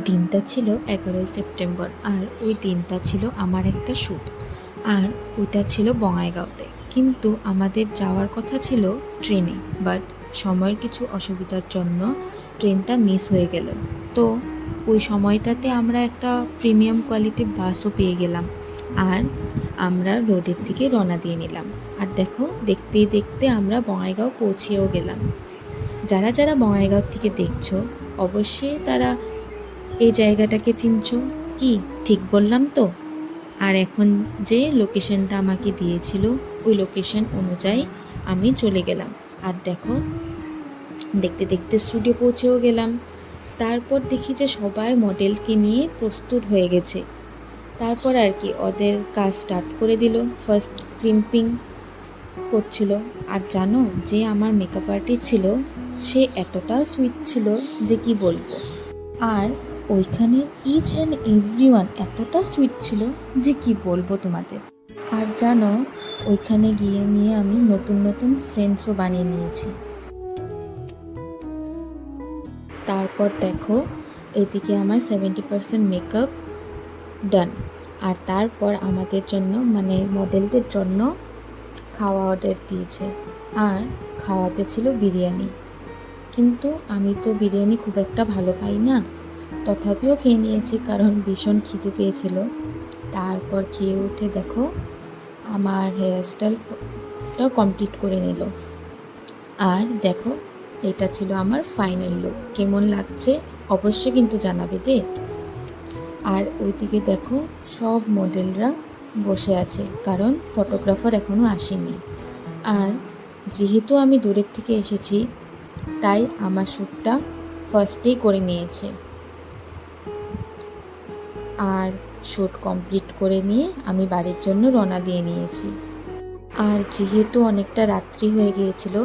দিনটা ছিল 11 সেপ্টেম্বর, আর ওই দিনটা ছিল আমার একটা শ্যুট। আর ওইটা ছিল বঙাইগাঁওতে, কিন্তু আমাদের যাওয়ার কথা ছিল ট্রেনে। বাট সময়ের কিছু অসুবিধার জন্য ট্রেনটা মিস হয়ে গেল। তো ওই সময়টাতে আমরা একটা প্রিমিয়াম কোয়ালিটির বাসও পেয়ে গেলাম, আর আমরা রোডের দিকে রওনা দিয়ে নিলাম। আর দেখো, দেখতে দেখতে আমরা বঙাইগাঁও পৌঁছেও গেলাম। যারা যারা বঙাইগাঁও থেকে দেখছো, অবশ্যই তারা এই জায়গাটাকে চিনছো। কি ঠিক বললাম তো? আর এখন যে লোকেশনটা আমাকে দিয়েছিল, ওই লোকেশন অনুযায়ী আমি চলে গেলাম। আর দেখো, দেখতে দেখতে স্টুডিও পৌঁছেও গেলাম। তারপর দেখি যে সবাই মডেলকে নিয়ে প্রস্তুত হয়ে গেছে। তারপর আর কি ওদের কাজ স্টার্ট করে দিল। ফার্স্ট ক্রিম্পিং করছিল। আর জানো, যে আমার মেকআপ আর্টিস্ট ছিল, সে এতটা সুইট ছিল যে কি বলবো। আর ওইখানে ইচ অ্যান্ড এভরিওয়ান এতটা সুইট ছিল যে কি বলবো তোমাদের। আর জানো, ওইখানে গিয়ে নিয়ে আমি নতুন নতুন ফ্রেন্ডসও বানিয়ে নিয়েছি। তারপর দেখো, এদিকে আমার 70% মেকআপ ডান। আর তারপর আমাদের জন্য, মানে মডেলদের জন্য, খাওয়া অর্ডার দিয়েছে। আর খাওয়াতে ছিল বিরিয়ানি। কিন্তু আমি তো বিরিয়ানি খুব একটা ভালো পাই না, তথাপিও খেয়ে নিয়েছি কারণ ভীষণ খিদে পেয়েছিল। তারপর খেয়ে উঠে দেখো, আমার হেয়ার স্টাইলটা কমপ্লিট করে নিল। আর দেখো, এটা ছিল আমার ফাইনাল লুক। কেমন লাগছে অবশ্যই কিন্তু জানাবে দে। আর ওইদিকে দেখো, সব মডেলরা বসে আছে, কারণ ফটোগ্রাফার এখনও আসেনি। আর যেহেতু আমি দূরের থেকে এসেছি, তাই আমার শ্যুটটা ফার্স্টেই করে নিয়েছে। আর শ্যুট কমপ্লিট করে নিয়ে আমি বাড়ির জন্য রওনা দিয়ে নিয়েছি। আর যেহেতু অনেকটা রাত্রি হয়ে গিয়েছিল,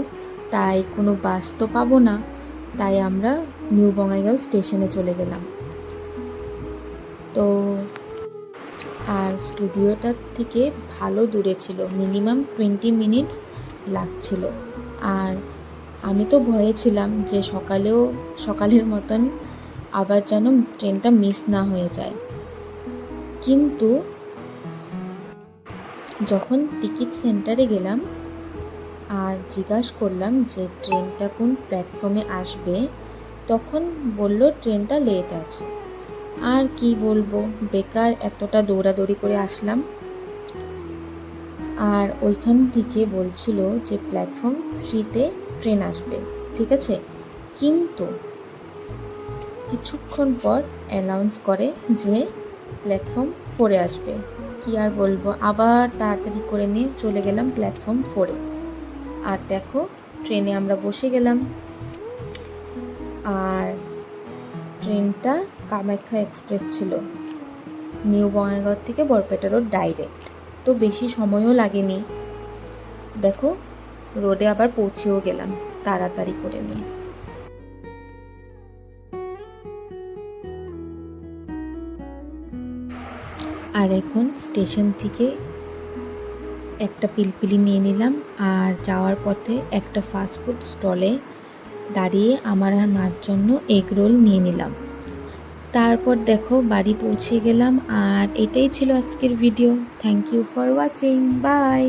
তাই কোনো বাস তো পাবো না, তাই আমরা নিউ বঙাইগাঁও স্টেশনে চলে গেলাম। তো আর স্টুডিওটার থেকে ভালো দূরে ছিল, মিনিমাম 20 মিনিটস লাগছিল। আর আমি তো ভয়ে ছিলাম যে সকালের মতন আবার যেন ট্রেনটা মিস না হয়ে যায়। কিন্তু যখন টিকিট সেন্টারে গেলাম আর জিজ্ঞাসা করলাম যে ট্রেনটা কোন প্ল্যাটফর্মে আসবে, তখন বলল ট্রেনটা লেট আছে। আর কি বলবো, বেকার এতটা দৌড়াদৌড়ি করে আসলাম। আর ওইখান থেকে বলছিল যে প্ল্যাটফর্ম 3-তে ট্রেন আসবে, ঠিক আছে। কিন্তু কিছুক্ষণ পর অ্যানাউন্স করে যে প্ল্যাটফর্ম 4-এ আসবে। কি আর বলবো, আবার তাড়াতাড়ি করে নিয়ে চলে গেলাম প্ল্যাটফর্ম 4-এ। আর দেখো, ট্রেনে আমরা বসে গেলাম। আর ট্রেনটা কামাখ্যা এক্সপ্রেস ছিল, নিউ বঙাইগাঁও থেকে বরপেটা রোড ডাইরেক্ট। তো বেশি সময়ও লাগেনি। দেখো, রোডে আবার পৌঁছেও গেলাম তাড়াতাড়ি করে নিয়ে। আর এখন স্টেশন থেকে একটা পিলপিলি নিয়ে নিলাম। আর যাওয়ার পথে একটা ফাস্টফুড স্টলে দাঁড়িয়ে আমার আর মার জন্য এগ রোল নিয়ে নিলাম। তারপর দেখো, বাড়ি পৌঁছে গেলাম। আর এটাই ছিল আজকের video. Thank you for watching. By.